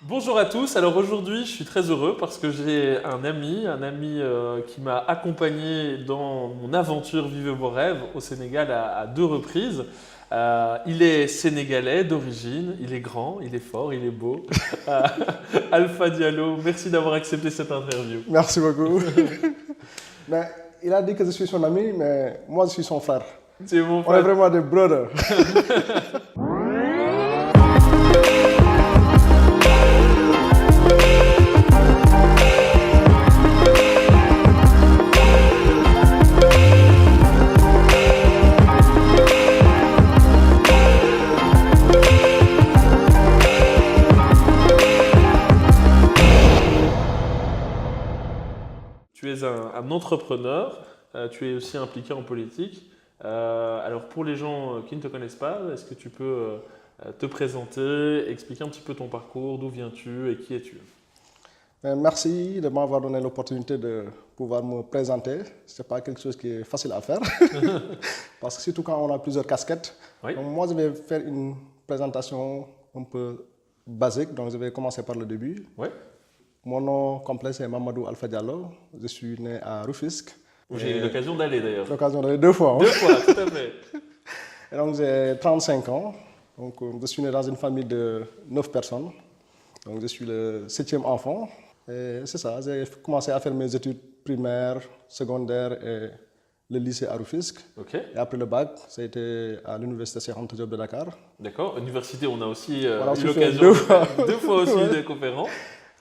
Bonjour à tous, alors aujourd'hui je suis très heureux parce que j'ai un ami qui m'a accompagné dans mon aventure Vivez vos rêves au Sénégal à deux reprises. Il est sénégalais d'origine, il est grand, il est fort, il est beau. Euh, Alpha Diallo, merci d'avoir accepté cette interview. Merci beaucoup. Mais il a dit que je suis son ami, mais moi je suis son frère. C'est mon On est frère. vraiment des brothers. Tu es un entrepreneur, tu es aussi impliqué en politique. Alors pour les gens qui ne te connaissent pas, est-ce que tu peux te présenter, expliquer un petit peu ton parcours, d'où viens-tu et qui es-tu? Merci de m'avoir donné l'opportunité de pouvoir me présenter. Ce n'est pas quelque chose qui est facile à faire. Parce que surtout quand on a plusieurs casquettes. Oui. Donc moi je vais faire une présentation un peu basique, donc je vais commencer par le début. Oui. Mon nom complet c'est Mamadou Alpha Diallo. Je suis né à Rufisque. Où j'ai eu l'occasion d'aller d'ailleurs. L'occasion d'aller 2 fois. Hein. 2 fois, tout à fait. Et donc j'ai 35 ans. Donc je suis né dans une famille de 9 personnes. Donc je suis le 7e enfant. Et c'est ça, j'ai commencé à faire mes études primaires, secondaires et le lycée à Rufisque. Ok, Et après le bac, ça a été à l'université Cheikh Anta Diop de Dakar. d'accord. Université, on a aussi Voilà, eu j'ai fait l'occasion 2 de fois. faire 2 fois aussi Ouais. des conférences.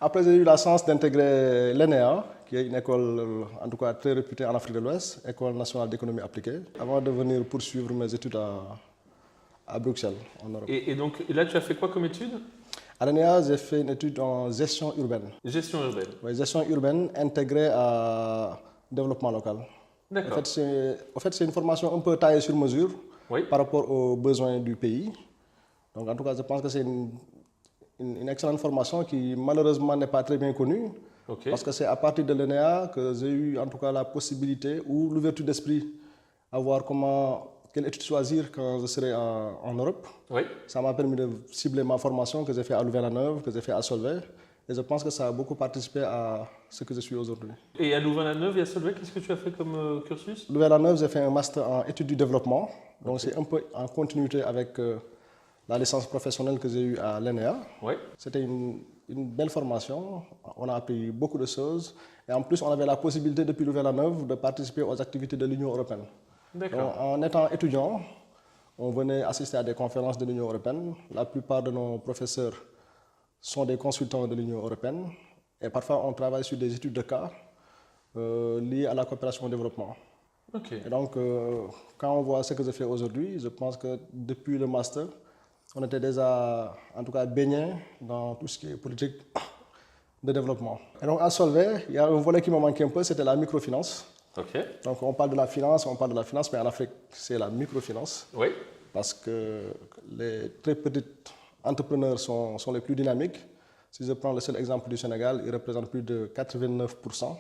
Après, j'ai eu la chance d'intégrer l'ENEA, qui est une école, en tout cas très réputée en Afrique de l'Ouest, École nationale d'économie appliquée, avant de venir poursuivre mes études à Bruxelles, en Europe. Et donc là, tu as fait quoi comme étude? À l'ENEA, j'ai fait une étude en gestion urbaine. Gestion urbaine. Ouais, gestion urbaine intégrée à développement local. En D'accord. fait, c'est une formation un peu taillée sur mesure Oui. par rapport aux besoins du pays. Donc, en tout cas, je pense que c'est une excellente formation qui, malheureusement, n'est pas très bien connue. Ok. Parce que c'est à partir de l'ENEA que j'ai eu, en tout cas, la possibilité ou l'ouverture d'esprit à voir quelle étude choisir quand je serai en Europe. Oui. Ça m'a permis de cibler ma formation que j'ai fait à Louvain-la-Neuve, que j'ai fait à Solvay. Et je pense que ça a beaucoup participé à ce que je suis aujourd'hui. Et à Louvain-la-Neuve et à Solvay, qu'est-ce que tu as fait comme cursus? Louvain-la-Neuve, j'ai fait un master en études du développement. Donc c'est un peu en continuité avec la licence professionnelle que j'ai eue à l'ENEA. Oui. C'était une belle formation. On a appris beaucoup de choses. Et en plus, on avait la possibilité depuis Louvain-la-Neuve de participer aux activités de l'Union européenne. D'accord. Donc, en étant étudiant, on venait assister à des conférences de l'Union européenne. La plupart de nos professeurs sont des consultants de l'Union européenne. Et parfois, on travaille sur des études de cas liées à la coopération au développement. Ok. Et donc, quand on voit ce que je fais aujourd'hui, je pense que depuis le master, on était déjà, en tout cas, baignés dans tout ce qui est politique de développement. Et donc, à Solvay, il y a un volet qui me manquait un peu, c'était la microfinance. Ok. Donc, on parle de la finance, mais en Afrique, c'est la microfinance. Oui. Parce que les très petits entrepreneurs sont les plus dynamiques. Si je prends le seul exemple du Sénégal, ils représentent plus de 89%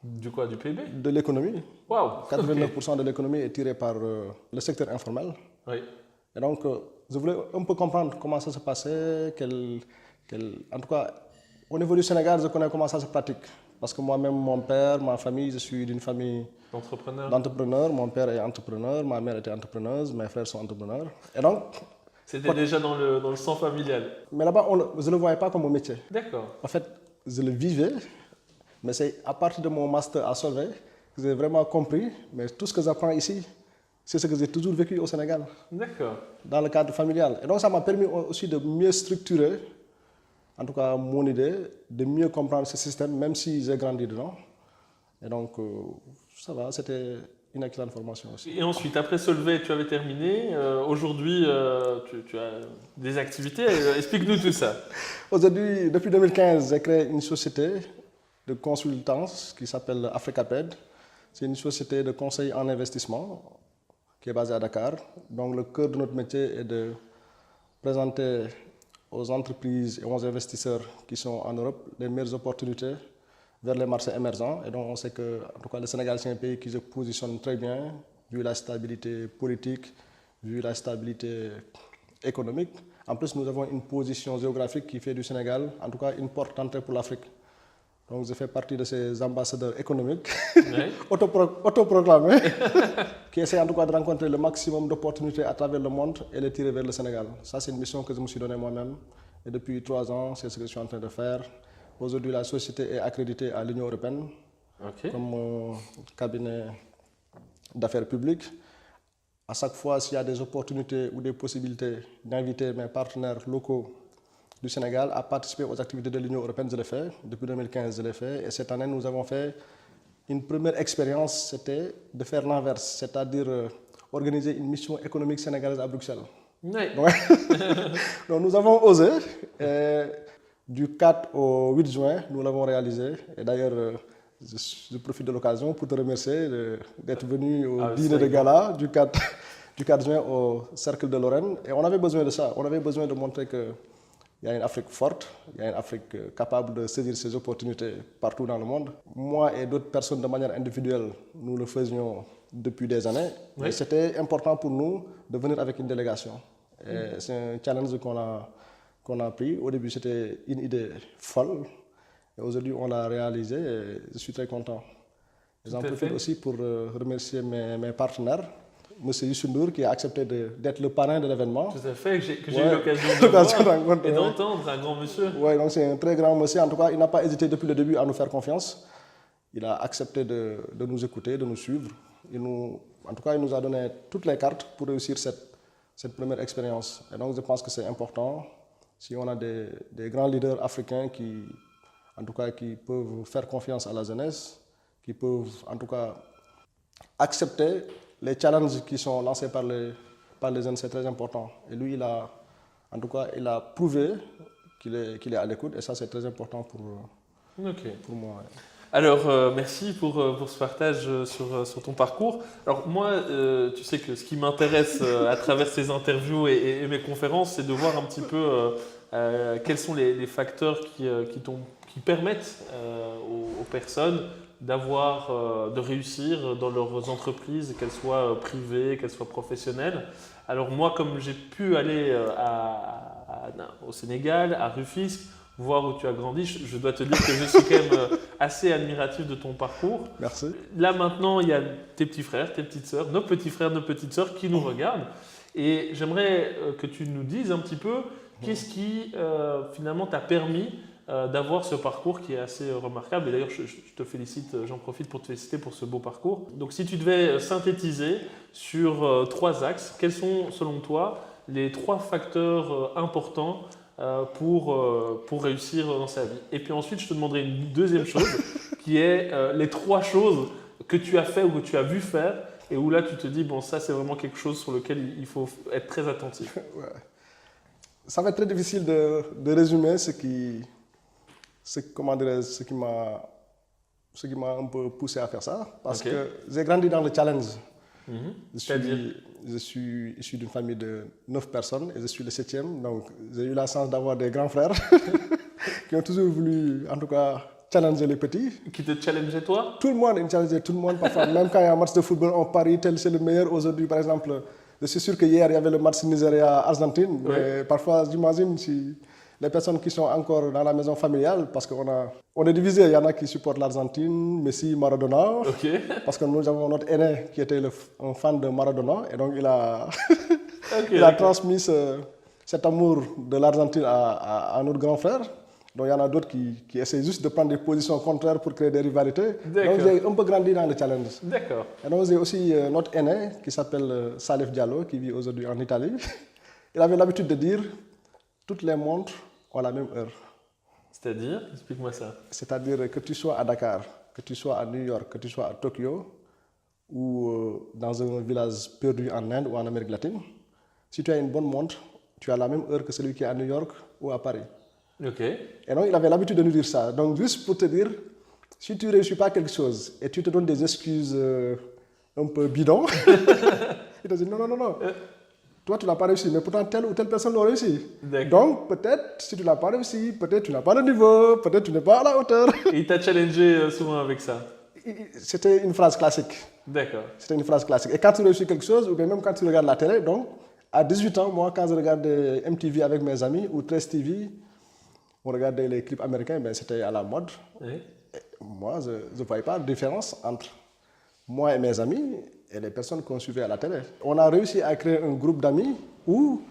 Du quoi? Du PIB? de l'économie. Waouh. 89% de l'économie est tirée par le secteur informel. Oui. Et donc, je voulais un peu comprendre comment ça se passait, en tout cas, au niveau du Sénégal, je connais comment ça se pratique. Parce que moi-même, mon père, ma famille, je suis d'une famille Entrepreneur. d'entrepreneurs. Mon père est entrepreneur, ma mère était entrepreneuse, mes frères sont entrepreneurs. Et donc, C'était déjà dans le sang familial. mais là-bas, je ne le voyais pas comme mon métier. D'accord. En fait, je le vivais, mais c'est à partir de mon master à Solvay que j'ai vraiment compris. Mais tout ce que j'apprends ici, c'est ce que j'ai toujours vécu au Sénégal, D'accord. dans le cadre familial. Et donc, ça m'a permis aussi de mieux structurer, en tout cas mon idée, de mieux comprendre ce système, même si j'ai grandi dedans. Et donc, ça va, c'était une excellente formation aussi. Et ensuite, après Solvay, tu avais terminé. Aujourd'hui, tu as des activités. Explique-nous tout ça. Aujourd'hui, depuis 2015, j'ai créé une société de consultance qui s'appelle Africaped. C'est une société de conseil en investissement qui est basée à Dakar. Donc, le cœur de notre métier est de présenter aux entreprises et aux investisseurs qui sont en Europe les meilleures opportunités vers les marchés émergents. Et donc, on sait que, en tout cas, le Sénégal, c'est un pays qui se positionne très bien, vu la stabilité politique, vu la stabilité économique, En plus, nous avons une position géographique qui fait du Sénégal, en tout cas, une porte d'entrée pour l'Afrique. Donc, je fais partie de ces ambassadeurs économiques, Ouais. autoproclamés, qui essaient en tout cas de rencontrer le maximum d'opportunités à travers le monde et les tirer vers le Sénégal. Ça, c'est une mission que je me suis donnée moi-même. Et depuis 3 ans, c'est ce que je suis en train de faire. Aujourd'hui, la société est accréditée à l'Union européenne Ok. comme cabinet d'affaires publiques. À chaque fois, s'il y a des opportunités ou des possibilités d'inviter mes partenaires locaux du Sénégal à participer aux activités de l'Union européenne, je l'ai fait. Depuis 2015, je l'ai fait. Et cette année, nous avons fait une première expérience, c'était de faire l'inverse, c'est-à-dire organiser une mission économique sénégalaise à Bruxelles. Ouais. Donc, donc, nous avons osé. Et du 4 au 8 juin, nous l'avons réalisé. Et d'ailleurs, je profite de l'occasion pour te remercier d'être venu au dîner de gala du 4 juin au Cercle de Lorraine. Et on avait besoin de ça. On avait besoin de montrer qu'il y a une Afrique forte, il y a une Afrique capable de saisir ses opportunités partout dans le monde. Moi et d'autres personnes de manière individuelle, nous le faisions depuis des années. Oui. Et c'était important pour nous de venir avec une délégation. Et c'est un challenge qu'on a pris. Au début, c'était une idée folle. Et aujourd'hui, on l'a réalisé et je suis très content. J'en profite aussi pour remercier mes partenaires. Monsieur Youssou Ndour qui a accepté d'être le parrain de l'événement. Tout à fait, que j'ai eu l'occasion de voir et d'entendre, un grand monsieur. Oui, donc c'est un très grand monsieur. En tout cas, il n'a pas hésité depuis le début à nous faire confiance. Il a accepté de nous écouter, de nous suivre. En tout cas, il nous a donné toutes les cartes pour réussir cette première expérience. Et donc, je pense que c'est important. Si on a des grands leaders africains qui peuvent faire confiance à la jeunesse, qui peuvent en tout cas accepter les challenges qui sont lancés par les jeunes, c'est très important. Et lui, il a prouvé qu'il est à l'écoute et ça, c'est très important pour moi. Ouais. Alors, merci pour ce partage sur ton parcours. Alors moi, tu sais que ce qui m'intéresse à travers ces interviews et mes conférences, c'est de voir un petit peu quels sont les facteurs qui permettent aux personnes de réussir dans leurs entreprises, qu'elles soient privées, qu'elles soient professionnelles. Alors moi, comme j'ai pu aller au Sénégal, à Rufisque, voir où tu as grandi, je dois te dire que je suis quand même assez admiratif de ton parcours. Merci. Là maintenant, il y a tes petits frères, tes petites sœurs, nos petits frères, nos petites sœurs qui nous regardent. Et j'aimerais que tu nous dises un petit peu qu'est-ce qui finalement t'a permis d'avoir ce parcours qui est assez remarquable. Et d'ailleurs, je te félicite, j'en profite pour te féliciter pour ce beau parcours. Donc si tu devais synthétiser sur 3 axes, quels sont selon toi les 3 facteurs importants pour réussir dans sa vie? Et puis ensuite, je te demanderai une deuxième chose qui est les 3 choses que tu as fait ou que tu as vu faire et où là tu te dis, bon, ça c'est vraiment quelque chose sur lequel il faut être très attentif. Ouais. Ça va être très difficile de résumer ce qui m'a un peu poussé à faire ça, parce que j'ai grandi dans le challenge. Je suis issu d'une famille de 9 personnes et je suis le 7e, donc j'ai eu la chance d'avoir des grands frères qui ont toujours voulu, en tout cas, challenger les petits. Qui te challengeait toi? Tout le monde challengeait tout le monde, parfois. Même quand il y a un match de football, on parie, tel c'est le meilleur. Aujourd'hui, par exemple, je suis sûr que hier, il y avait le match Nigeria-Argentine, mais parfois, j'imagine si les personnes qui sont encore dans la maison familiale, parce qu'on est divisé, il y en a qui supportent l'Argentine, Messi, Maradona, parce que nous avons notre aîné qui était un fan de Maradona, et donc il a transmis cet amour de l'Argentine à notre grand frère. Donc il y en a d'autres qui essaient juste de prendre des positions contraires pour créer des rivalités. Donc j'ai un peu grandi dans le challenge. D'accord. Et donc j'ai aussi notre aîné qui s'appelle Salif Diallo, qui vit aujourd'hui en Italie. Il avait l'habitude de dire toutes les montres ont la même heure. C'est-à-dire? Explique-moi ça. C'est-à-dire que tu sois à Dakar, que tu sois à New York, que tu sois à Tokyo ou dans un village perdu en Inde ou en Amérique latine, si tu as une bonne montre, tu as la même heure que celui qui est à New York ou à Paris. Et donc il avait l'habitude de nous dire ça. Donc juste pour te dire, si tu ne réussis pas quelque chose et tu te donnes des excuses un peu bidons, il te dit non. Toi, tu n'as pas réussi, mais pourtant, telle ou telle personne l'a réussi. Donc, peut-être, si tu n'as pas réussi, peut-être tu n'as pas le niveau, peut-être tu n'es pas à la hauteur. Et il t'a challengé souvent avec ça? C'était une phrase classique. D'accord. C'était une phrase classique. Et quand tu réussis quelque chose, ou bien même quand tu regardes la télé, donc, À 18 ans, moi, quand je regardais MTV avec mes amis ou 13 TV, on regardait les clips américains, ben, c'était à la mode. Oui. Et moi, je ne voyais pas de différence entre moi et mes amis et les personnes qu'on suivait à la télé. On a réussi à créer un groupe d'amis où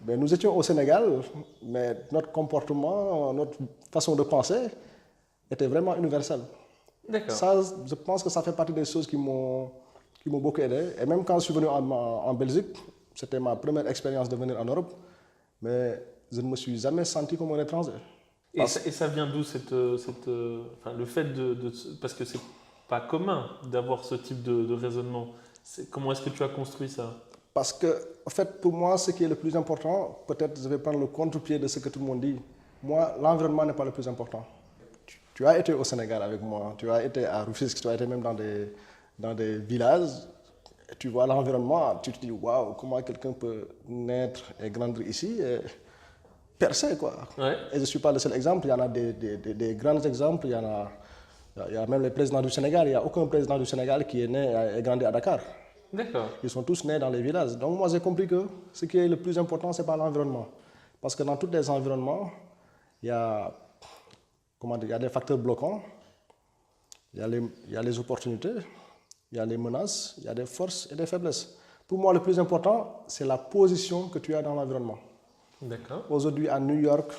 ben, nous étions au Sénégal, mais notre comportement, notre façon de penser était vraiment universelle. D'accord. Ça, je pense que ça fait partie des choses qui m'ont beaucoup aidé. Et même quand je suis venu en Belgique, c'était ma première expérience de venir en Europe, mais je ne me suis jamais senti comme un étranger. Et ça vient d'où enfin, le fait parce que c'est pas commun d'avoir ce type de raisonnement. Comment est-ce que tu as construit ça? Parce que, en fait, pour moi, ce qui est le plus important, peut-être je vais prendre le contre-pied de ce que tout le monde dit. Moi, l'environnement n'est pas le plus important. Tu as été au Sénégal avec moi, tu as été à Rufisque, tu as été même dans des villages. Et tu vois l'environnement, tu te dis, waouh, comment quelqu'un peut naître et grandir ici et percer, quoi. Ouais. Et je ne suis pas le seul exemple, il y en a des grands exemples, il y a même les présidents du Sénégal, il n'y a aucun président du Sénégal qui est né et grandi à Dakar. D'accord. Ils sont tous nés dans les villages. Donc moi j'ai compris que ce qui est le plus important, ce n'est pas l'environnement. Parce que dans tous les environnements, il y a, il y a des facteurs bloquants, il y a les opportunités, il y a les menaces, il y a des forces et des faiblesses. Pour moi, le plus important, c'est la position que tu as dans l'environnement. D'accord. Aujourd'hui, à New York,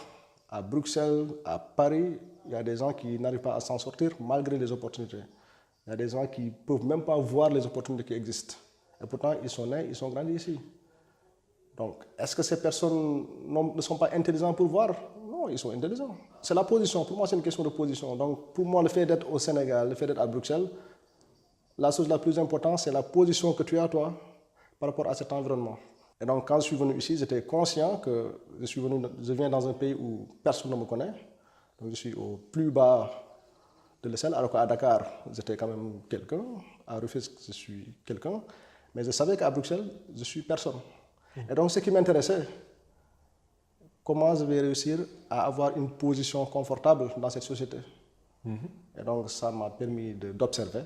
à Bruxelles, à Paris, il y a des gens qui n'arrivent pas à s'en sortir malgré les opportunités. Il y a des gens qui ne peuvent même pas voir les opportunités qui existent. Et pourtant, ils sont nés, ils sont grandis ici. Donc, est-ce que ces personnes ne sont pas intelligentes pour voir? Non, ils sont intelligents. C'est la position. Pour moi, c'est une question de position. Donc, pour moi, le fait d'être au Sénégal, le fait d'être à Bruxelles, la chose la plus importante, c'est la position que tu as, toi, par rapport à cet environnement. Et donc, quand je suis venu ici, j'étais conscient que je viens dans un pays où personne ne me connaît. Donc, je suis au plus bas de l'échelle, alors qu'à Dakar, j'étais quand même quelqu'un. À Rufisque, je suis quelqu'un. Mais je savais qu'à Bruxelles, je suis personne. Et donc, ce qui m'intéressait, comment je vais réussir à avoir une position confortable dans cette société. Et donc, ça m'a permis d'observer,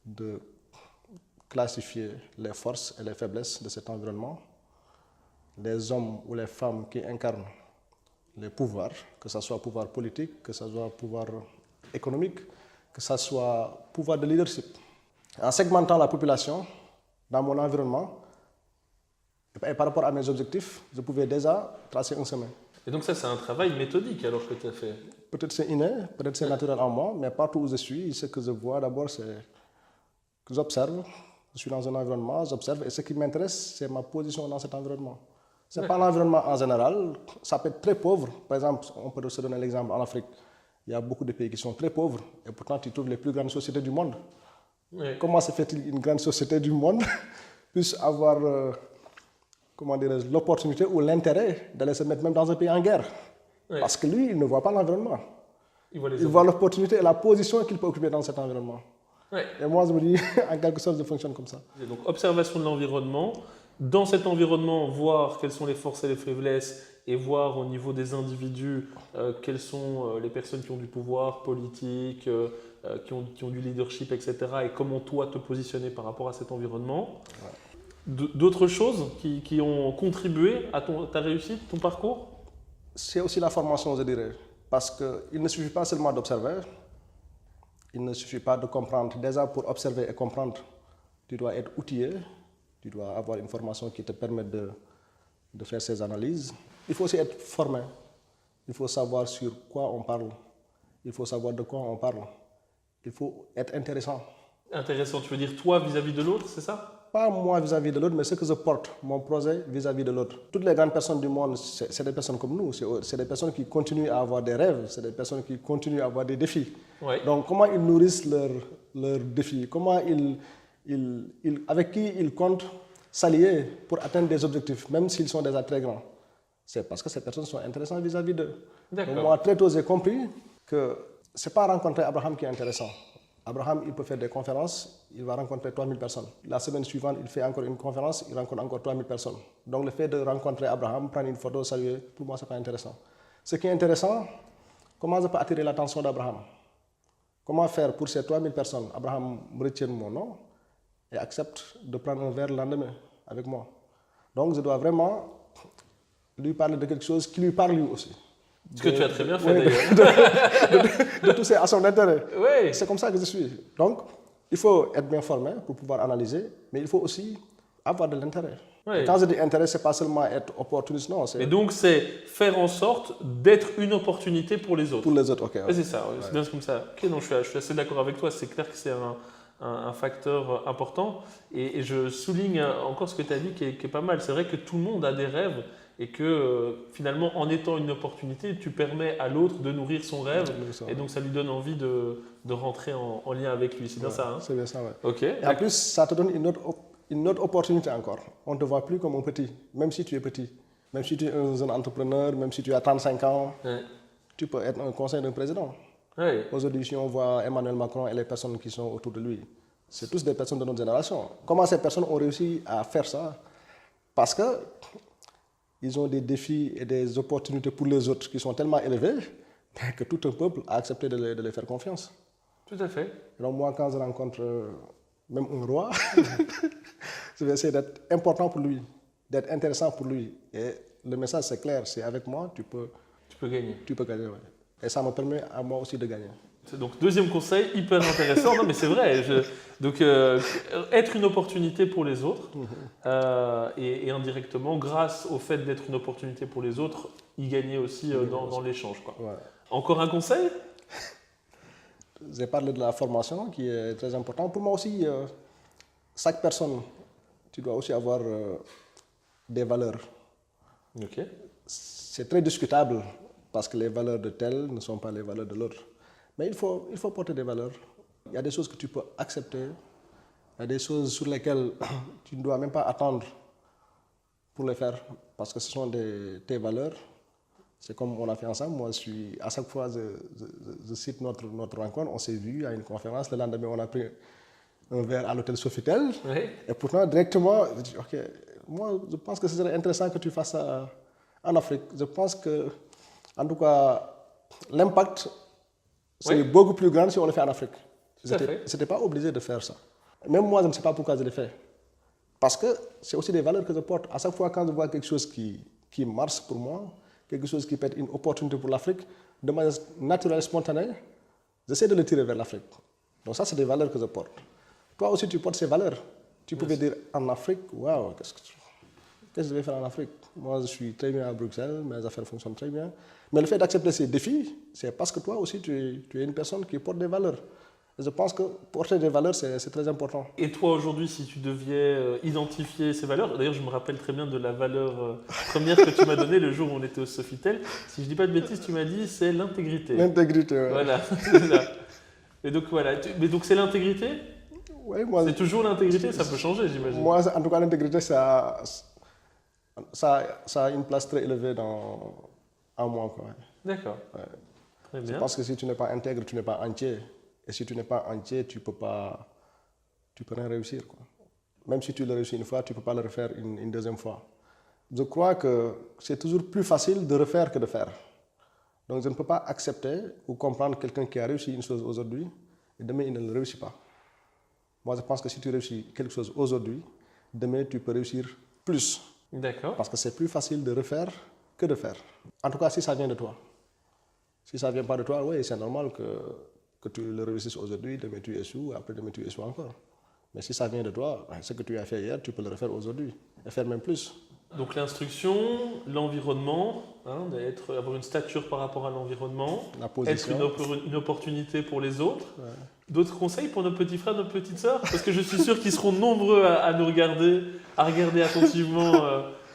de classifier les forces et les faiblesses de cet environnement, les hommes ou les femmes qui incarnent les pouvoirs, que ce soit pouvoir politique, que ce soit pouvoir économique, que ce soit pouvoir de leadership. En segmentant la population dans mon environnement, et par rapport à mes objectifs, je pouvais déjà tracer un chemin. Et donc ça, c'est un travail méthodique alors que tu as fait. Peut-être c'est inné, peut-être c'est naturel en moi, mais partout où je suis, ce que je vois d'abord, c'est que j'observe. Je suis dans un environnement, j'observe, et ce qui m'intéresse, c'est ma position dans cet environnement. Ce n'est pas l'environnement en général, ça peut être très pauvre. Par exemple, on peut se donner l'exemple en Afrique. Il y a beaucoup de pays qui sont très pauvres, et pourtant tu trouves les plus grandes sociétés du monde. Ouais. Comment se fait-il une grande société du monde puisse avoir l'opportunité ou l'intérêt d'aller se mettre même dans un pays en guerre? Ouais. Parce que lui, il ne voit pas l'environnement. Il voit Il voit l'opportunité et la position qu'il peut occuper dans cet environnement. Ouais. Et moi, je me dis, en quelque sorte, je fonctionne comme ça. Et donc, observation de l'environnement. Dans cet environnement, voir quelles sont les forces et les faiblesses et voir au niveau des individus quelles sont les personnes qui ont du pouvoir politique, qui ont du leadership, etc. Et comment toi te positionner par rapport à cet environnement. Ouais. D'autres choses qui ont contribué à ta réussite, ton parcours? C'est aussi la formation, je dirais. Parce qu'il ne suffit pas seulement d'observer, il ne suffit pas de comprendre. Déjà, pour observer et comprendre, tu dois être outillé, tu dois avoir une formation qui te permette de faire ces analyses. Il faut aussi être formé. Il faut savoir sur quoi on parle. Il faut savoir de quoi on parle. Il faut être intéressant. Intéressant, tu veux dire toi vis-à-vis de l'autre, c'est ça? Pas moi vis-à-vis de l'autre, mais ce que je porte, mon projet vis-à-vis de l'autre. Toutes les grandes personnes du monde, c'est des personnes comme nous. C'est des personnes qui continuent à avoir des rêves. C'est des personnes qui continuent à avoir des défis. Ouais. Donc, comment ils nourrissent leurs défis? Comment avec qui ils comptent s'allier pour atteindre des objectifs, même s'ils sont déjà très grands? C'est parce que ces personnes sont intéressantes vis-à-vis d'eux. Donc, moi, très tôt, j'ai compris que ce n'est pas rencontrer Abraham qui est intéressant. Abraham, il peut faire des conférences, il va rencontrer 3000 personnes. La semaine suivante, il fait encore une conférence, il rencontre encore 3000 personnes. Donc le fait de rencontrer Abraham, prendre une photo, saluer, pour moi, ce n'est pas intéressant. Ce qui est intéressant, comment je peux attirer l'attention d'Abraham? Comment faire pour ces 3000 personnes? Abraham retienne mon nom et accepte de prendre un verre le lendemain avec moi. Donc je dois vraiment lui parler de quelque chose qui lui parle lui aussi. Ce que tu as très bien fait Oui, d'ailleurs. de toucher à son intérêt. Oui. C'est comme ça que je suis. Donc, il faut être bien formé pour pouvoir analyser, mais il faut aussi avoir de l'intérêt. Oui. Et quand je dis intérêt, ce n'est pas seulement être opportuniste, non. Mais donc, c'est faire en sorte d'être une opportunité pour les autres. Pour les autres, ok. Ouais, c'est ça, c'est bien comme ça. Ok, non, je suis assez d'accord avec toi. C'est clair que c'est un facteur important. Et je souligne encore ce que tu as dit qui est pas mal. C'est vrai que tout le monde a des rêves et que finalement, en étant une opportunité, tu permets à l'autre de nourrir son rêve. Et donc, ça lui donne envie de rentrer en lien avec lui. C'est bien ça, hein? C'est bien ça, oui. Ok. Et en plus, ça te donne une autre opportunité encore. On ne te voit plus comme un petit, même si tu es petit. Même si tu es un jeune entrepreneur, même si tu as 35 ans, Ouais. tu peux être un conseiller d'un président. Ouais. Aujourd'hui, si on voit Emmanuel Macron et les personnes qui sont autour de lui, c'est tous des personnes de notre génération. Comment ces personnes ont réussi à faire ça? Parce qu'ils ont des défis et des opportunités pour les autres qui sont tellement élevés que tout un peuple a accepté de les faire confiance. Tout à fait. Donc moi, quand je rencontre même un roi, je vais essayer d'être important pour lui, d'être intéressant pour lui. Et le message, c'est clair, c'est avec moi, tu peux gagner. gagner. Ouais. Et ça me permet à moi aussi de gagner. Donc, deuxième conseil, hyper intéressant. Non, mais c'est vrai. Donc, être une opportunité pour les autres et indirectement, grâce au fait d'être une opportunité pour les autres, y gagner aussi dans l'échange. Ouais. Encore un conseil? J'ai parlé de la formation qui est très importante. Pour moi aussi, chaque personne, tu dois aussi avoir des valeurs. Ok. C'est très discutable parce que les valeurs de tel ne sont pas les valeurs de l'autre. Mais il faut porter des valeurs. Il y a des choses que tu peux accepter. Il y a des choses sur lesquelles tu ne dois même pas attendre pour les faire parce que ce sont tes valeurs. C'est comme on a fait ensemble. Moi, à chaque fois, je cite notre rencontre. On s'est vu à une conférence. Le lendemain, on a pris un verre à l'hôtel Sofitel. Oui. Et pourtant, directement, je dis, OK, moi, je pense que ce serait intéressant que tu fasses ça en Afrique. Je pense que, en tout cas, l'impact, c'est beaucoup plus grand si on le fait en Afrique. Je n'étais pas obligé de faire ça. Même moi, je ne sais pas pourquoi je l'ai fait. Parce que c'est aussi des valeurs que je porte. À chaque fois, quand je vois quelque chose qui marche pour moi, quelque chose qui peut être une opportunité pour l'Afrique, de manière naturelle et spontanée, j'essaie de le tirer vers l'Afrique. Donc ça, c'est des valeurs que je porte. Toi aussi, tu portes ces valeurs. Tu pouvais dire en Afrique, waouh, qu'est-ce que je vais faire en Afrique? Moi, je suis très bien à Bruxelles, mes affaires fonctionnent très bien. Mais le fait d'accepter ces défis, c'est parce que toi aussi, tu es une personne qui porte des valeurs. Et je pense que porter des valeurs, c'est très important. Et toi, aujourd'hui, si tu deviez identifier ces valeurs, d'ailleurs, je me rappelle très bien de la valeur première que tu m'as donnée le jour où on était au Sofitel. Si je ne dis pas de bêtises, tu m'as dit c'est l'intégrité. L'intégrité, oui. Voilà, c'est ça. Et donc, voilà. Mais donc, c'est l'intégrité? Oui, moi. C'est toujours l'intégrité, ça peut changer, j'imagine. Moi, en tout cas, l'intégrité, ça a une place très élevée en moi. D'accord. Ouais. Très bien. Je pense que si tu n'es pas intègre, tu n'es pas entier. Et si tu n'es pas entier, tu peux rien réussir, quoi. Même si tu le réussis une fois, tu ne peux pas le refaire une deuxième fois. Je crois que c'est toujours plus facile de refaire que de faire. Donc je ne peux pas accepter ou comprendre quelqu'un qui a réussi une chose aujourd'hui et demain il ne le réussit pas. Moi je pense que si tu réussis quelque chose aujourd'hui, demain tu peux réussir plus. D'accord. Parce que c'est plus facile de refaire que de faire. En tout cas si ça vient de toi. Si ça ne vient pas de toi, oui, c'est normal que tu le réussisses aujourd'hui, demain tu échoues, après demain tu échoues encore. Mais si ça vient de toi, ce que tu as fait hier, tu peux le refaire aujourd'hui et faire même plus. Donc l'instruction, l'environnement, avoir une stature par rapport à l'environnement, la position. Être une opportunité pour les autres. Ouais. D'autres conseils pour nos petits frères, nos petites sœurs? Parce que je suis sûr qu'ils seront nombreux à nous regarder, à regarder attentivement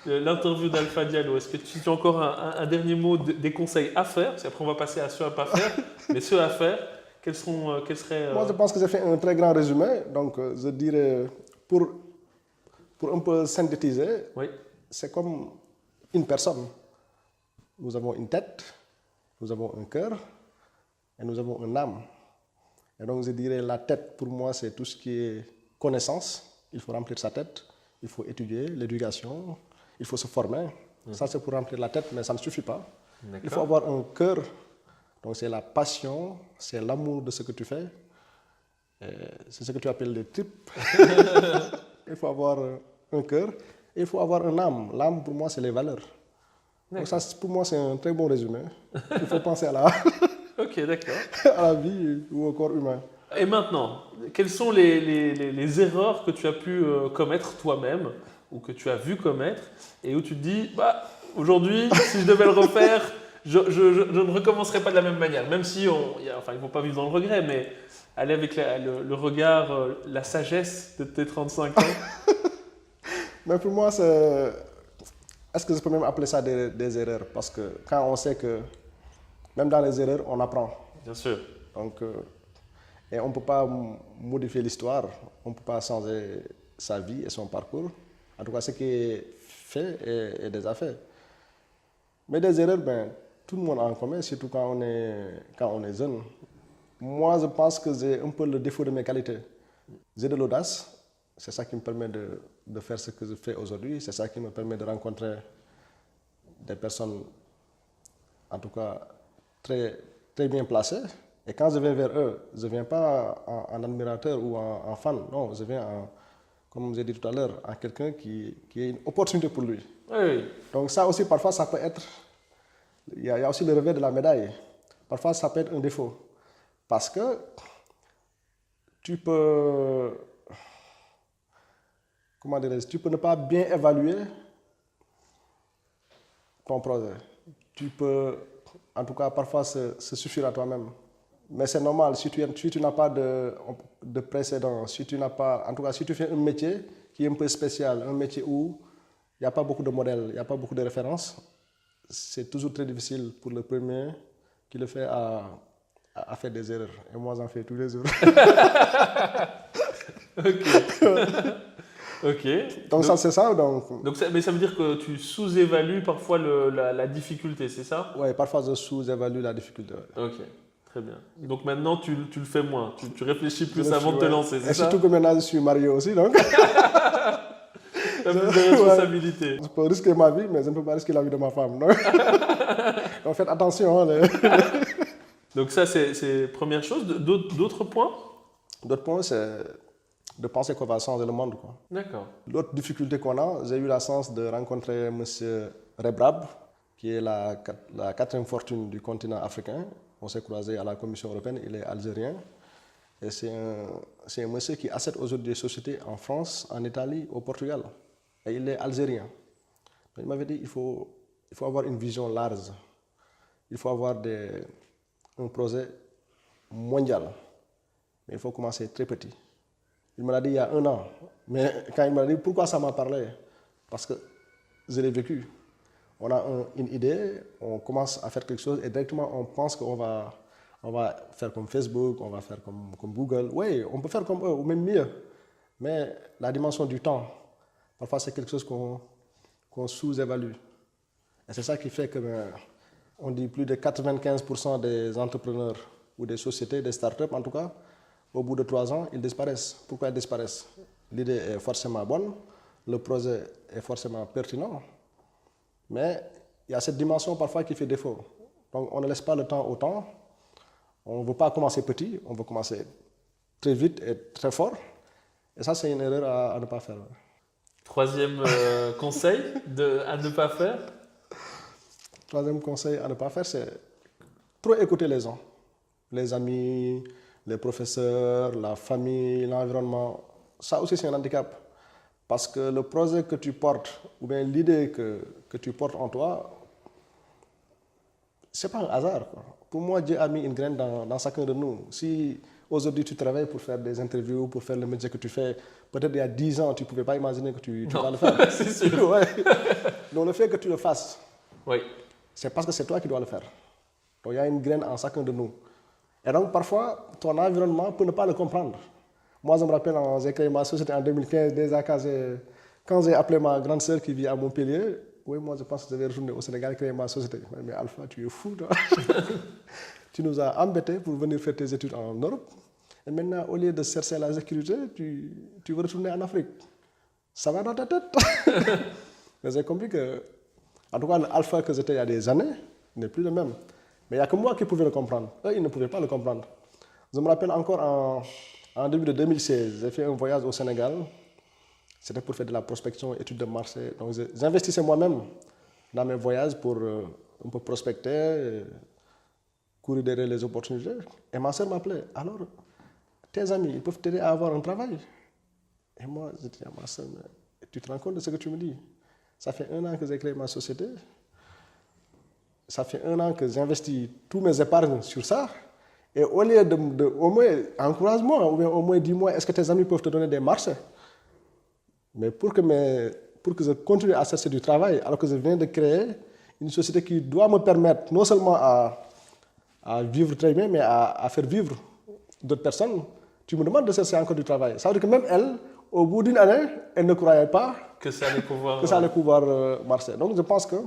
l'interview d'Alpha Diallo. Est-ce que tu as encore un dernier mot, des conseils à faire? Parce qu'après on va passer à ceux à ne pas faire, mais ceux à faire. Quels seraient... Moi, je pense que j'ai fait un très grand résumé. Donc, je dirais, pour un peu synthétiser, oui. C'est comme une personne. Nous avons une tête, nous avons un cœur et nous avons une âme. Et donc, je dirais, la tête, pour moi, c'est tout ce qui est connaissance. Il faut remplir sa tête, il faut étudier, l'éducation, il faut se former. Ça, c'est pour remplir la tête, mais ça ne suffit pas. Il faut avoir un cœur. Donc c'est la passion, c'est l'amour de ce que tu fais. C'est ce que tu appelles les tripes. Il faut avoir un cœur. il faut avoir un âme. L'âme, pour moi, c'est les valeurs. Donc ça, pour moi, c'est un très bon résumé. Il faut penser à Ok, d'accord. à la vie ou au corps humain. Et maintenant, quelles sont les erreurs que tu as pu commettre toi-même ou que tu as vu commettre et où tu te dis, bah, aujourd'hui, si je devais le refaire, je ne recommencerai pas de la même manière. Même si, enfin, il ne faut pas vivre dans le regret, mais aller avec le regard, la sagesse de tes 35 ans. Mais pour moi, c'est... Est-ce que je peux même appeler ça des erreurs? Parce que quand on sait que même dans les erreurs, on apprend. Bien sûr. Donc, et on ne peut pas modifier l'histoire, on ne peut pas changer sa vie et son parcours. En tout cas, ce qui est fait est déjà fait. Mais des erreurs, ben, tout le monde en commet, surtout quand on est jeune. Moi, je pense que j'ai un peu le défaut de mes qualités. J'ai de l'audace, c'est ça qui me permet de faire ce que je fais aujourd'hui, c'est ça qui me permet de rencontrer des personnes, en tout cas, très, très bien placées. Et quand je viens vers eux, je ne viens pas en admirateur ou en fan, non, je viens, comme j'ai dit tout à l'heure, en quelqu'un qui est une opportunité pour lui. Oui. Donc ça aussi, parfois, ça peut être... Il y a aussi le revers de la médaille. Parfois, ça peut être un défaut. Parce que tu peux... Comment dirais-je? Tu peux ne pas bien évaluer ton projet. Tu peux, en tout cas, parfois se suffire à toi-même. Mais c'est normal, si tu n'as pas de précédent, si tu n'as pas... En tout cas, si tu fais un métier qui est un peu spécial, un métier où il n'y a pas beaucoup de modèles, il n'y a pas beaucoup de références, c'est toujours très difficile pour le premier qui le fait à faire des erreurs. Et moi, j'en fais tous les jours. Ok. Ok. Donc ça, c'est ça. Mais ça veut dire que tu sous-évalues parfois la difficulté, c'est ça? Oui, parfois je sous-évalue la difficulté. Ouais. Ok, très bien. Donc maintenant, tu le fais moins. Tu réfléchis plus avant de te lancer, c'est et ça? surtout que maintenant, je suis marié aussi, donc... Tu as plus de responsabilités. Je peux risquer ma vie, mais je ne peux pas risquer la vie de ma femme. Donc, donc faites attention. Donc ça, c'est première chose. D'autres points? D'autres points, c'est de penser qu'on va changer le monde. D'accord. L'autre difficulté qu'on a, j'ai eu la chance de rencontrer M. Rebrab, qui est la quatrième fortune du continent africain. On s'est croisé à la Commission européenne, il est algérien. Et c'est un monsieur qui achète aujourd'hui des sociétés en France, en Italie, au Portugal. Et il est algérien. Il m'avait dit qu'il faut avoir une vision large. Il faut avoir un projet mondial. Mais il faut commencer très petit. Il me l'a dit il y a 1 an. Mais quand il m'a dit pourquoi ça m'a parlé, parce que je l'ai vécu. On a une idée, on commence à faire quelque chose et directement on pense qu'on va faire comme Facebook, on va faire comme Google. Oui, on peut faire comme eux, ou même mieux. Mais la dimension du temps, parfois c'est quelque chose qu'on sous-évalue. Et c'est ça qui fait que, on dit plus de 95% des entrepreneurs ou des sociétés, des startups en tout cas, au bout de 3 ans, ils disparaissent. Pourquoi ils disparaissent? L'idée est forcément bonne, le projet est forcément pertinent, mais il y a cette dimension parfois qui fait défaut. Donc on ne laisse pas le temps au temps. On ne veut pas commencer petit, on veut commencer très vite et très fort. Et ça, c'est une erreur à ne pas faire. Troisième conseil à ne pas faire? Troisième conseil à ne pas faire, c'est trop écouter les gens. Les amis, les professeurs, la famille, l'environnement. Ça aussi, c'est un handicap. Parce que le projet que tu portes, ou bien l'idée que tu portes en toi, ce n'est pas un hasard. Pour moi, Dieu a mis une graine dans chacun de nous. Si aujourd'hui tu travailles pour faire des interviews, pour faire le métier que tu fais, peut-être il y a 10 ans, tu ne pouvais pas imaginer que tu vas le faire. C'est sûr. Ouais. Donc le fait que tu le fasses, oui. C'est parce que c'est toi qui dois le faire. Donc il y a une graine en chacun de nous. Et donc parfois, ton environnement peut ne pas le comprendre. Moi, je me rappelle, j'ai créé ma société en 2015, déjà quand j'ai appelé ma grande sœur qui vit à Montpellier. Oui, moi je pense que je vais retourner au Sénégal créer ma société. Mais Alpha, tu es fou, toi. Tu nous as embêtés pour venir faire tes études en Europe. Et maintenant, au lieu de chercher la sécurité, tu veux retourner en Afrique. Ça va dans ta tête. Mais j'ai compris que, en tout cas, l'Alpha que j'étais il y a des années n'est plus le même. Mais il n'y a que moi qui pouvais le comprendre. Eux, ils ne pouvaient pas le comprendre. Je me rappelle encore en début de 2016, j'ai fait un voyage au Sénégal C'était pour faire de la prospection, études de marché. Donc j'investissais moi-même dans mes voyages pour un peu prospecter, courir derrière les opportunités. Et ma soeur m'appelait. Alors, tes amis, ils peuvent t'aider à avoir un travail. Et moi, je dis à ma soeur, tu te rends compte de ce que tu me dis? Ça fait 1 an que j'ai créé ma société. Ça fait 1 an que j'investis tous mes épargnes sur ça. Et au lieu de au moins, encourage-moi, ou bien au moins dis-moi, est-ce que tes amis peuvent te donner des marchés? Mais pour que je continue à chercher du travail, alors que je viens de créer une société qui doit me permettre non seulement à vivre très bien, mais à faire vivre d'autres personnes, tu me demandes de chercher encore du travail. Ça veut dire que même elle, au bout d'1 année, elle ne croyait pas que ça allait pouvoir, que ça allait pouvoir marcher. Donc je pense qu'il ne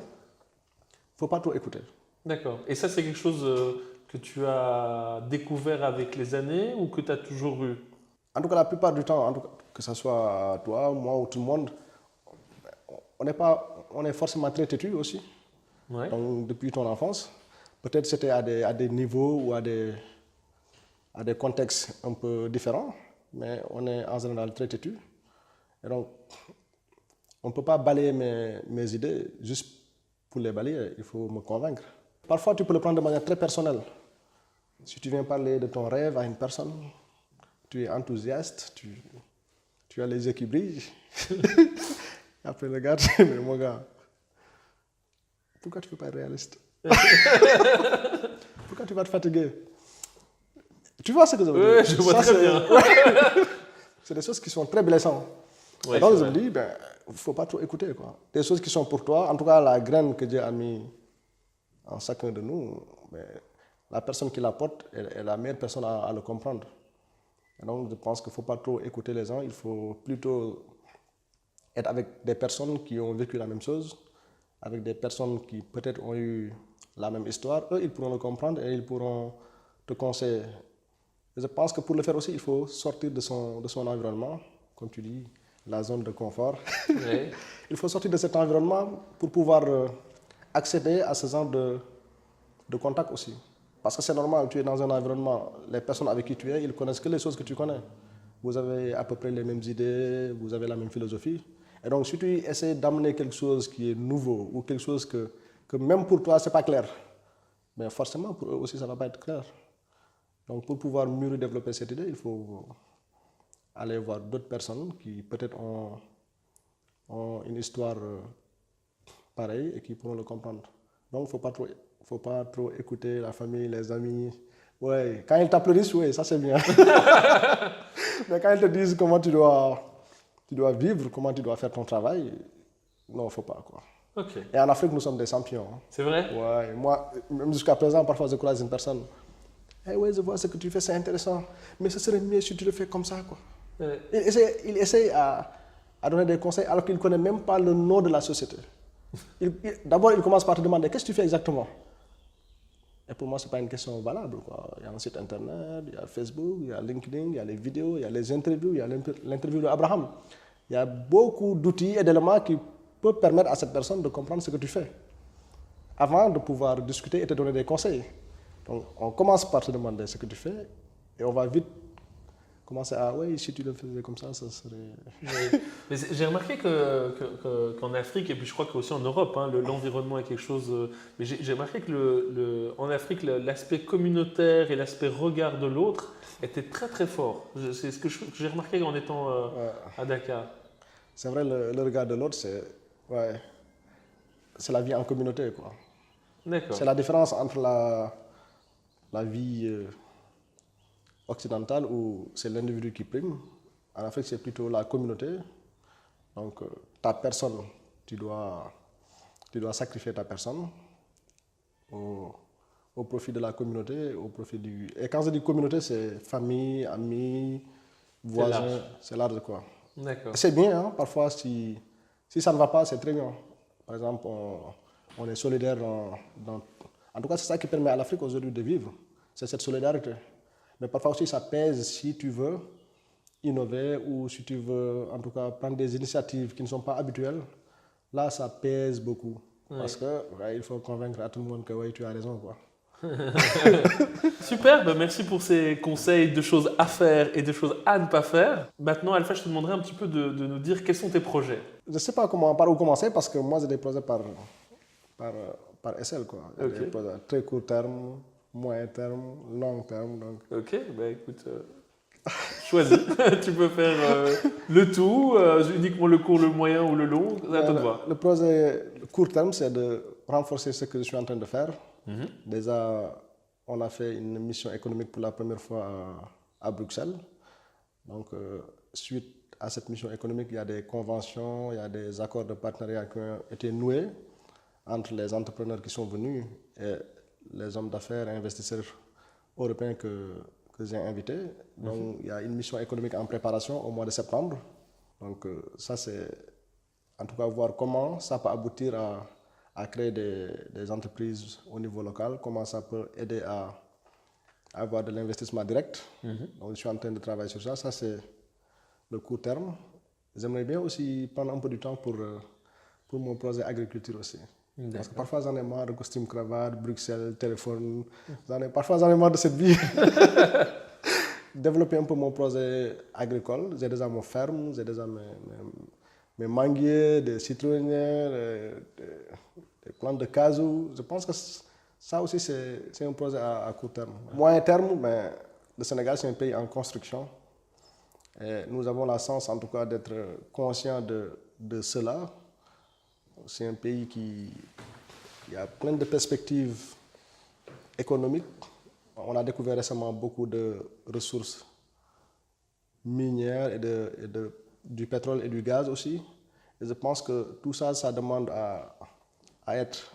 faut pas trop écouter. D'accord. Et ça, c'est quelque chose que tu as découvert avec les années ou que tu as toujours eu? En tout cas, la plupart du temps, en tout cas, que ce soit toi, moi ou tout le monde, on est forcément très têtu aussi. Ouais. Donc, depuis ton enfance, peut-être c'était à des niveaux ou à des contextes un peu différents, mais on est en général très têtu. Et donc, on ne peut pas balayer mes idées juste pour les balayer, il faut me convaincre. Parfois, tu peux le prendre de manière très personnelle. Si tu viens parler de ton rêve à une personne, tu es enthousiaste, tu as les yeux qui brillent. Après, regarde, mais mon gars, pourquoi tu ne peux pas être réaliste? Pourquoi tu vas te fatiguer? Tu vois ce que je veux dire? Oui, je vois très bien. C'est des choses qui sont très blessantes. Ouais, donc je me dis, il ne faut pas trop écouter, quoi. Des choses qui sont pour toi, en tout cas la graine que Dieu a mis en chacun de nous, la personne qui la porte est la meilleure personne à le comprendre. Et donc je pense qu'il ne faut pas trop écouter les gens, il faut plutôt être avec des personnes qui ont vécu la même chose, avec des personnes qui peut-être ont eu la même histoire. Eux, ils pourront le comprendre et ils pourront te conseiller. Et je pense que pour le faire aussi, il faut sortir de son environnement, comme tu dis, la zone de confort. Ouais. Il faut sortir de cet environnement pour pouvoir accéder à ce genre de contact aussi. Parce que c'est normal, tu es dans un environnement, les personnes avec qui tu es, ils connaissent que les choses que tu connais. Vous avez à peu près les mêmes idées, vous avez la même philosophie. Et donc, si tu essaies d'amener quelque chose qui est nouveau ou quelque chose que même pour toi, ce n'est pas clair, mais forcément, pour eux aussi, ça ne va pas être clair. Donc, pour pouvoir mieux développer cette idée, il faut aller voir d'autres personnes qui peut-être ont une histoire pareille et qui pourront le comprendre. Donc, il ne faut pas trop écouter la famille, les amis. Ouais, quand ils t'applaudissent, oui, ça c'est bien. Mais quand ils te disent comment tu dois vivre, comment tu dois faire ton travail, non, il ne faut pas, quoi. Ok. Et en Afrique, nous sommes des champions. C'est vrai? Ouais, moi, même jusqu'à présent, parfois je croise une personne. Eh ouais, je vois ce que tu fais, c'est intéressant. Mais ce serait mieux si tu le fais comme ça, quoi. Ouais. Il essaie à donner des conseils alors qu'il ne connaît même pas le nom de la société. D'abord, il commence par te demander qu'est-ce que tu fais exactement. Et pour moi, ce n'est pas une question valable, quoi. Il y a un site internet, il y a Facebook, il y a LinkedIn, il y a les vidéos, il y a les interviews, il y a l'interview d'Abraham. Il y a beaucoup d'outils et d'éléments qui peuvent permettre à cette personne de comprendre ce que tu fais avant de pouvoir discuter et te donner des conseils. Donc, on commence par te demander ce que tu fais et on va vite commencer à, oui, si tu le faisais comme ça serait... Mais j'ai remarqué qu'en Afrique, et puis je crois qu'aussi en Europe, hein, l'environnement est quelque chose... mais j'ai remarqué que en Afrique, l'aspect communautaire et l'aspect regard de l'autre était très très fort. C'est ce que j'ai remarqué en étant à Dakar. C'est vrai, le regard de l'autre, c'est la vie en communauté, quoi. D'accord. C'est la différence entre la vie occidentale où c'est l'individu qui prime. En Afrique, c'est plutôt la communauté. Donc, ta personne, tu dois sacrifier ta personne au profit de la communauté, au profit du... Et quand je dis communauté, c'est famille, amis, voisins, c'est large, quoi. D'accord. C'est bien, hein, parfois, si ça ne va pas, c'est très bien. Par exemple, on est solidaire en tout cas, c'est ça qui permet à l'Afrique aujourd'hui de vivre. C'est cette solidarité. Mais parfois aussi, ça pèse si tu veux innover ou si tu veux, en tout cas, prendre des initiatives qui ne sont pas habituelles. Là, ça pèse beaucoup. Oui. Parce que il faut convaincre à tout le monde que oui, tu as raison, quoi. Super, merci pour ces conseils de choses à faire et de choses à ne pas faire. Maintenant, Alpha, je te demanderai un petit peu de nous dire quels sont tes projets. Je ne sais pas par où commencer parce que moi, j'ai des projets par, par SL, quoi. Il y a Ok. des projets à très court terme, moyen terme, long terme. Donc. Ok, écoute, choisis. Tu peux faire le tout, uniquement le court, le moyen ou le long, c'est à toi de voir. Le projet court terme, c'est de renforcer ce que je suis en train de faire. Mhm. Déjà, on a fait une mission économique pour la première fois à Bruxelles. Donc, suite à cette mission économique, il y a des conventions, il y a des accords de partenariat qui ont été noués entre les entrepreneurs qui sont venus et les hommes d'affaires et investisseurs européens que j'ai invités. Donc, il y a une mission économique en préparation au mois de septembre. Donc, ça, c'est en tout cas voir comment ça peut aboutir à créer des entreprises au niveau local, comment ça peut aider à avoir de l'investissement direct. Donc, je suis en train de travailler sur ça. Ça, c'est le court terme. J'aimerais bien aussi prendre un peu du temps pour mon projet agriculture aussi. Parce que parfois, j'en ai marre de costume, cravate, Bruxelles, téléphone. Parfois, j'en ai marre de cette vie. Développer un peu mon projet agricole. J'ai déjà mon ferme, j'ai déjà mes manguiers, des citronniers, des plantes de casou. Je pense que ça aussi, c'est un projet à court terme. Moyen terme, mais le Sénégal, c'est un pays en construction. Et nous avons la chance, en tout cas, d'être conscients de cela. C'est un pays qui a plein de perspectives économiques. On a découvert récemment beaucoup de ressources minières et du pétrole et du gaz aussi. Et je pense que tout ça, ça demande à être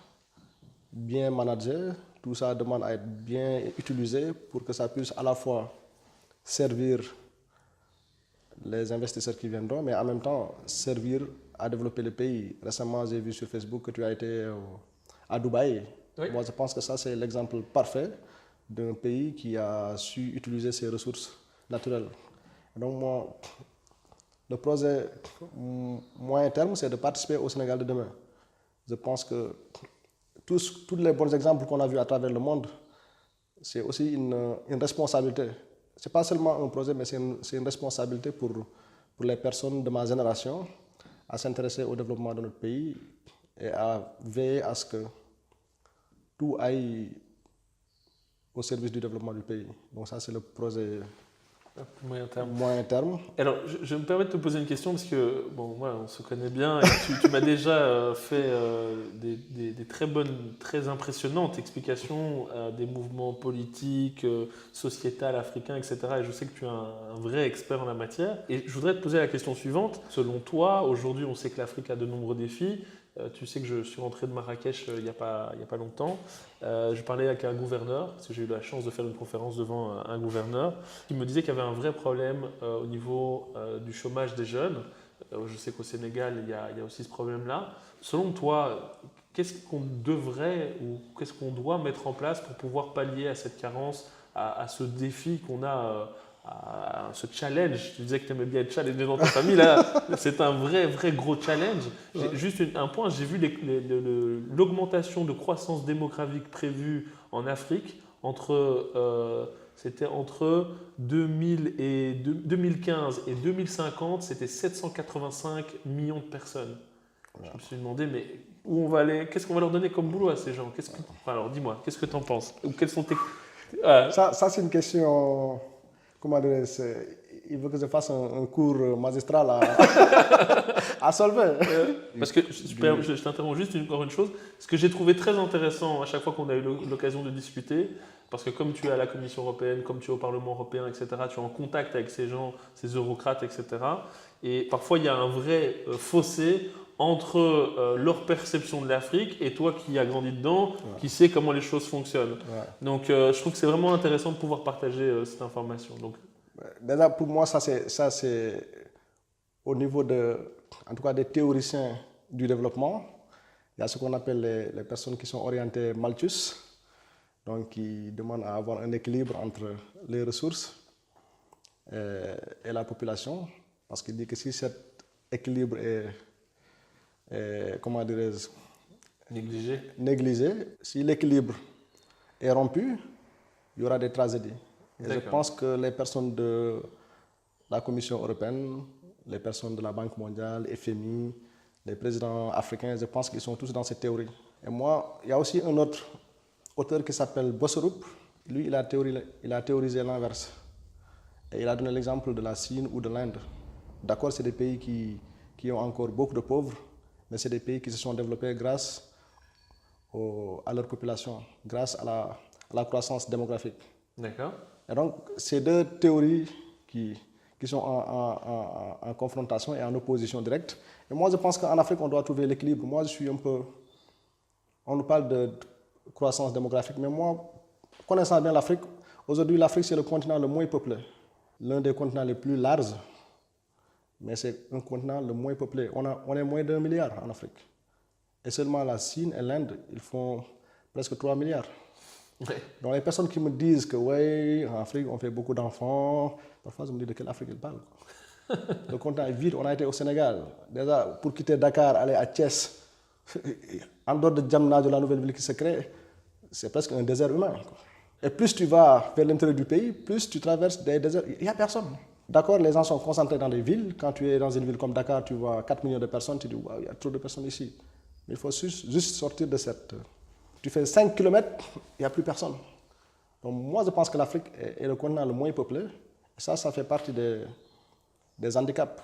bien managé, tout ça demande à être bien utilisé pour que ça puisse à la fois servir les investisseurs qui viendront, mais en même temps servir à développer le pays. Récemment, j'ai vu sur Facebook que tu as été à Dubaï. Oui. Moi, je pense que ça, c'est l'exemple parfait d'un pays qui a su utiliser ses ressources naturelles. Donc, moi, le projet moyen terme, c'est de participer au Sénégal de demain. Je pense que tous les bons exemples qu'on a vus à travers le monde, c'est aussi une responsabilité. Ce n'est pas seulement un projet, mais c'est une responsabilité pour les personnes de ma génération à s'intéresser au développement de notre pays et à veiller à ce que tout aille au service du développement du pays. Donc ça, c'est le projet moyen terme. Alors, je me permets de te poser une question parce que, bon, moi, on se connaît bien et tu m'as déjà fait des très bonnes, très impressionnantes explications des mouvements politiques, sociétals, africains, etc. Et je sais que tu es un vrai expert en la matière. Et je voudrais te poser la question suivante. Selon toi, aujourd'hui, on sait que l'Afrique a de nombreux défis. Tu sais que je suis rentré de Marrakech il n'y a pas longtemps. Je parlais avec un gouverneur, parce que j'ai eu la chance de faire une conférence devant un gouverneur, qui me disait qu'il y avait un vrai problème au niveau du chômage des jeunes. Je sais qu'au Sénégal, il y a aussi ce problème-là. Selon toi, qu'est-ce qu'on devrait ou qu'est-ce qu'on doit mettre en place pour pouvoir pallier à cette carence, à ce défi qu'on a ce challenge? Tu disais que tu aimais bien être challengé dans ta famille, là, c'est un vrai gros challenge. Juste un point, j'ai vu l'augmentation de croissance démographique prévue en Afrique c'était entre 2015 et 2050, c'était 785 millions de personnes. Je me suis demandé, mais où on va aller? Qu'est-ce qu'on va leur donner comme boulot à ces gens? Alors dis-moi, qu'est-ce que tu en penses? Ou quels sont tes... Ça, c'est une question... Comment dire, il veut que je fasse un cours magistral à solver. Parce que je t'interromps juste encore une chose. Ce que j'ai trouvé très intéressant à chaque fois qu'on a eu l'occasion de discuter, parce que comme tu es à la Commission européenne, comme tu es au Parlement européen, etc., tu es en contact avec ces gens, ces eurocrates, etc. Et parfois, il y a un vrai fossé entre leur perception de l'Afrique et toi qui as grandi dedans, qui sais comment les choses fonctionnent. Donc, je trouve que c'est vraiment intéressant de pouvoir partager cette information. Donc, déjà, pour moi, ça c'est au niveau en tout cas des théoriciens du développement. Il y a ce qu'on appelle les personnes qui sont orientées Malthus, donc qui demandent à avoir un équilibre entre les ressources et la population, parce qu'il dit que si cet équilibre est comment dirais-je, négligé, si l'équilibre est rompu, il y aura des tragédies. Et je D'accord. pense que les personnes de la Commission européenne, les personnes de la Banque mondiale, FMI, les présidents africains, je pense qu'ils sont tous dans cette théorie. Et moi, il y a aussi un autre auteur qui s'appelle Bosserup. Lui, il a théorisé l'inverse. Et il a donné l'exemple de la Chine ou de l'Inde. D'accord, c'est des pays qui ont encore beaucoup de pauvres, mais c'est des pays qui se sont développés grâce à leur population, grâce à la croissance démographique. D'accord. Et donc, ces deux théories qui sont en confrontation et en opposition directe. Et moi, je pense qu'en Afrique, on doit trouver l'équilibre. Moi, je suis un peu... On nous parle de croissance démographique, mais moi, connaissant bien l'Afrique, aujourd'hui, l'Afrique, c'est le continent le moins peuplé. L'un des continents les plus larges, mais c'est un continent le moins peuplé. On est moins d'1 milliard en Afrique. Et seulement la Chine et l'Inde, ils font presque 3 milliards. Ouais. Donc les personnes qui me disent que oui, en Afrique, on fait beaucoup d'enfants, parfois je me dis de quelle Afrique ils parlent. Le continent est vide, on a été au Sénégal. Déjà, pour quitter Dakar, aller à Thiès, en dehors de Djamna, la nouvelle ville qui se crée, c'est presque un désert humain. Et plus tu vas vers l'intérieur du pays, plus tu traverses des déserts, il n'y a personne. D'accord, les gens sont concentrés dans des villes. Quand tu es dans une ville comme Dakar, tu vois 4 millions de personnes, tu dis, waouh, il y a trop de personnes ici. Mais il faut juste sortir de cette... Tu fais 5 km, il n'y a plus personne. Donc moi, je pense que l'Afrique est le continent le moins peuplé. Et ça fait partie des handicaps.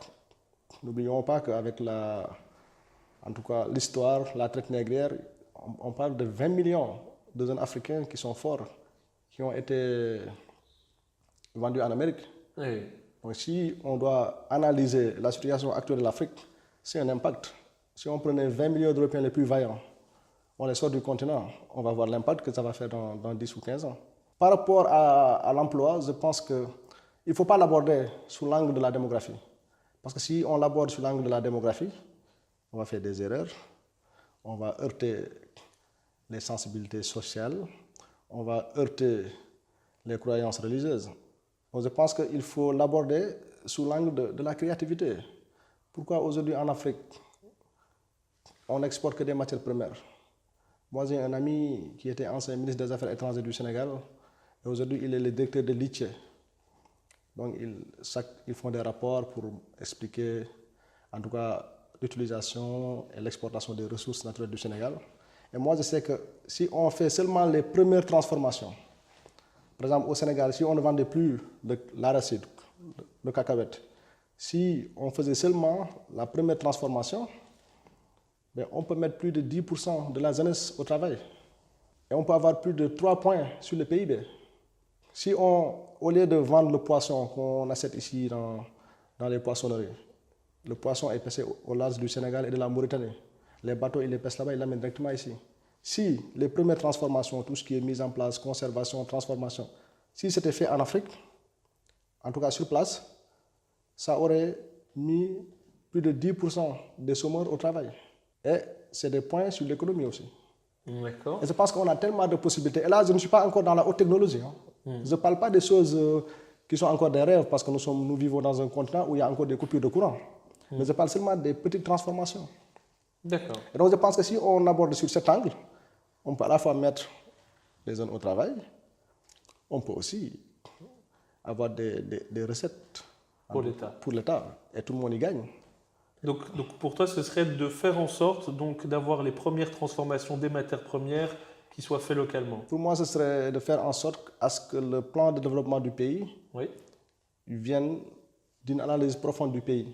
N'oublions pas qu'avec en tout cas l'histoire, la traite négrière, on parle de 20 millions de jeunes Africains qui sont forts, qui ont été vendus en Amérique. Oui. Donc si on doit analyser la situation actuelle de l'Afrique, c'est un impact. Si on prenait 20 millions d'Européens les plus vaillants, on les sort du continent, on va voir l'impact que ça va faire dans 10 ou 15 ans. Par rapport à l'emploi, je pense qu'il ne faut pas l'aborder sous l'angle de la démographie. Parce que si on l'aborde sous l'angle de la démographie, on va faire des erreurs, on va heurter les sensibilités sociales, on va heurter les croyances religieuses. Donc je pense qu'il faut l'aborder sous l'angle de la créativité. Pourquoi aujourd'hui en Afrique, on n'exporte que des matières premières? Moi, j'ai un ami qui était ancien ministre des Affaires étrangères du Sénégal, et aujourd'hui, il est le directeur de l'ITIE. Donc, ils font des rapports pour expliquer, en tout cas, l'utilisation et l'exportation des ressources naturelles du Sénégal. Et moi, je sais que si on fait seulement les premières transformations, par exemple, au Sénégal, si on ne vendait plus de l'arachide, de cacahuète, si on faisait seulement la première transformation, ben on peut mettre plus de 10% de la jeunesse au travail. Et on peut avoir plus de 3 points sur le PIB. Si au lieu de vendre le poisson qu'on achète ici dans les poissonneries, le poisson est pêché au large du Sénégal et de la Mauritanie. Les bateaux, ils les pêchent là-bas, ils l'amènent directement ici. Si les premières transformations, tout ce qui est mis en place, conservation, transformation, si c'était fait en Afrique, en tout cas sur place, ça aurait mis plus de 10% des chômeurs au travail. Et c'est des points sur l'économie aussi. D'accord. Et je pense qu'on a tellement de possibilités. Et là, je ne suis pas encore dans la haute technologie. Je ne parle pas des choses qui sont encore des rêves, parce que nous vivons dans un continent où il y a encore des coupures de courant. Mais je parle seulement des petites transformations. D'accord. Et donc je pense que si on aborde sur cet angle, on peut à la fois mettre les jeunes au travail, on peut aussi avoir des recettes Pour l'État. Pour l'État. Et tout le monde y gagne. Donc pour toi, ce serait de faire en sorte d'avoir les premières transformations des matières premières qui soient faites localement. Pour moi, ce serait de faire en sorte à ce que le plan de développement du pays vienne d'une analyse profonde du pays,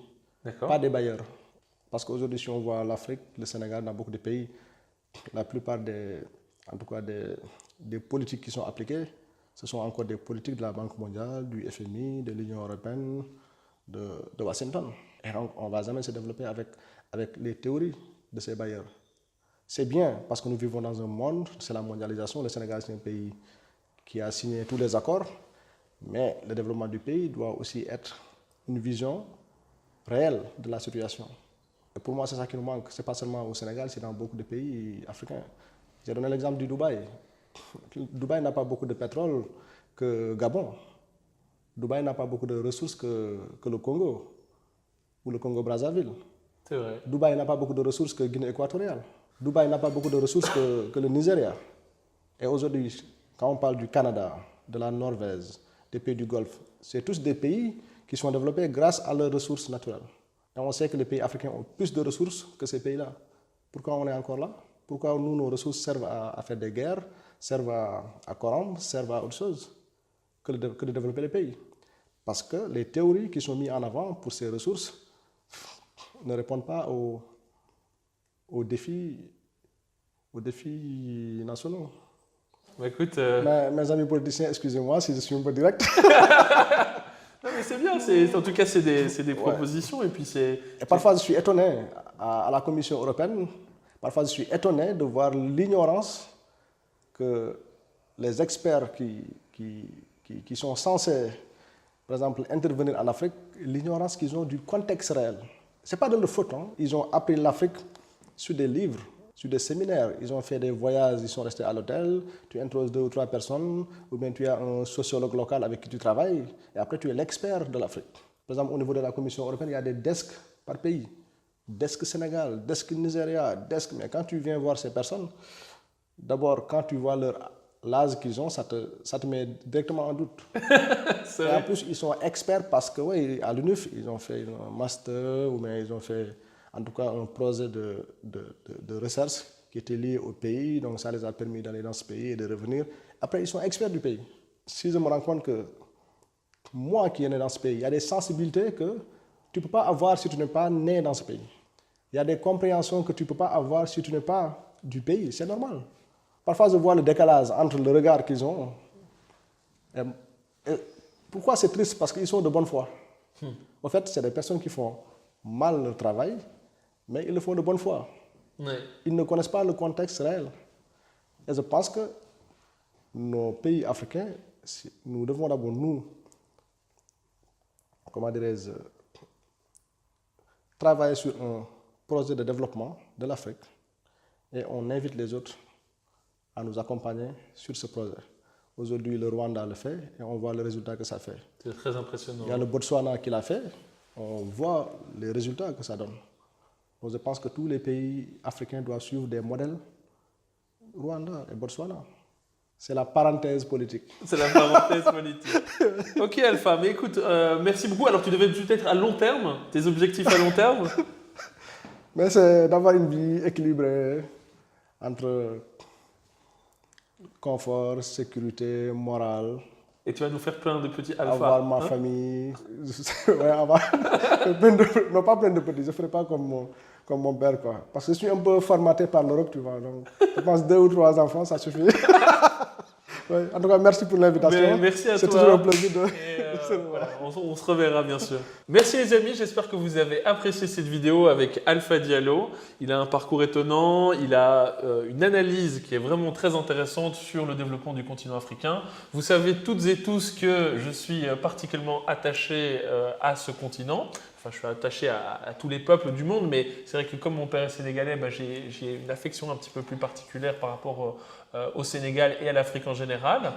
pas des bailleurs. Parce qu'aujourd'hui, si on voit l'Afrique, le Sénégal, dans beaucoup de pays, la plupart en tout cas des politiques qui sont appliquées, ce sont encore des politiques de la Banque mondiale, du FMI, de l'Union européenne, de Washington. Et donc, on ne va jamais se développer avec les théories de ces bailleurs. C'est bien parce que nous vivons dans un monde, c'est la mondialisation. Le Sénégal, c'est un pays qui a signé tous les accords, mais le développement du pays doit aussi être une vision réelle de la situation. Et pour moi, c'est ça qui nous manque. Ce n'est pas seulement au Sénégal, c'est dans beaucoup de pays africains. J'ai donné l'exemple du Dubaï. Dubaï n'a pas beaucoup de pétrole que Gabon. Dubaï n'a pas beaucoup de ressources que le Congo ou le Congo-Brazzaville. C'est vrai. Dubaï n'a pas beaucoup de ressources que Guinée équatoriale. Dubaï n'a pas beaucoup de ressources que le Nigeria. Et aujourd'hui, quand on parle du Canada, de la Norvège, des pays du Golfe, c'est tous des pays qui sont développés grâce à leurs ressources naturelles. Et on sait que les pays africains ont plus de ressources que ces pays-là. Pourquoi on est encore là? Pourquoi nous, nos ressources servent à faire des guerres, servent à corrompre, servent à autre chose que de développer les pays? Parce que les théories qui sont mises en avant pour ces ressources ne répondent pas aux défis nationaux. Bah, écoute, Mes amis politiciens, excusez-moi si je suis un peu direct. non, mais c'est bien, en tout cas c'est des propositions et puis c'est... Et parfois je suis étonné à la Commission européenne, parfois je suis étonné de voir l'ignorance que les experts qui sont censés, par exemple, intervenir en Afrique, l'ignorance qu'ils ont du contexte réel. Ce n'est pas de leur faute, hein. Ils ont appris l'Afrique sur des livres, sur des séminaires. Ils ont fait des voyages, ils sont restés à l'hôtel, tu introses 2 ou 3 personnes, ou bien tu as un sociologue local avec qui tu travailles, et après tu es l'expert de l'Afrique. Par exemple, au niveau de la Commission européenne, il y a des desks par pays. Desk Sénégal, desk Nigeria, desk... Mais quand tu viens voir ces personnes, d'abord, quand tu vois l'âge qu'ils ont, ça te met directement en doute. Et en plus, ils sont experts parce que, oui, à l'UNIF, ils ont fait un master, ou bien ils ont fait, en tout cas, un projet de recherche qui était lié au pays. Donc, ça les a permis d'aller dans ce pays et de revenir. Après, ils sont experts du pays. Si je me rends compte que moi qui est né dans ce pays, il y a des sensibilités que tu ne peux pas avoir si tu n'es pas né dans ce pays. Il y a des compréhensions que tu ne peux pas avoir si tu n'es pas du pays. C'est normal. Parfois, je vois le décalage entre le regard qu'ils ont. Et pourquoi c'est triste? Parce qu'ils sont de bonne foi. En fait, c'est des personnes qui font mal leur travail, mais ils le font de bonne foi. Ouais. Ils ne connaissent pas le contexte réel. Et je pense que nos pays africains, nous devons d'abord, nous, comment dirais-je, travailler sur un projet de développement de l'Afrique et on invite les autres à nous accompagner sur ce projet. Aujourd'hui, le Rwanda le fait et on voit le résultat que ça fait. C'est très impressionnant. Il y a le Botswana qui l'a fait, on voit les résultats que ça donne. Donc je pense que tous les pays africains doivent suivre des modèles Rwanda et Botswana. C'est la parenthèse politique. C'est la parenthèse politique. Ok Alpha, mais écoute, merci beaucoup. Alors tu devais peut-être à long terme, tes objectifs à long terme? Mais c'est d'avoir une vie équilibrée entre confort, sécurité, morale. Et tu vas nous faire plein de petits alphas. Avoir ma famille. Ouais, avoir non, pas plein de petits, je ne ferai pas comme mon père, quoi. Parce que je suis un peu formaté par l'Europe, tu vois. Donc, je pense 2 ou 3 enfants, ça suffit. Ouais, en tout cas, merci pour l'invitation. Merci à toi. C'est toujours un plaisir de... Voilà, on se reverra bien sûr. Merci les amis, j'espère que vous avez apprécié cette vidéo avec Alpha Diallo. Il a un parcours étonnant, il a une analyse qui est vraiment très intéressante sur le développement du continent africain. Vous savez toutes et tous que je suis particulièrement attaché à ce continent. Enfin, je suis attaché à tous les peuples du monde, mais c'est vrai que comme mon père est sénégalais, j'ai une affection un petit peu plus particulière par rapport au Sénégal et à l'Afrique en général.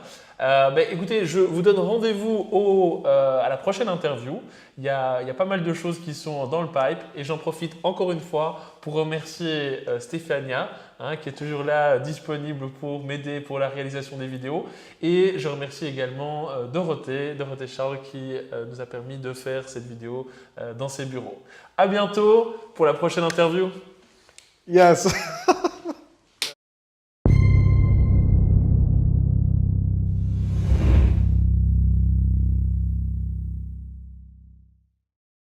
Écoutez, je vous donne rendez-vous à la prochaine interview. Il y a pas mal de choses qui sont dans le pipe et j'en profite encore une fois pour remercier Stéphania, qui est toujours là, disponible pour m'aider pour la réalisation des vidéos. Et je remercie également Dorothée Charles qui nous a permis de faire cette vidéo dans ses bureaux. À bientôt pour la prochaine interview. Yes.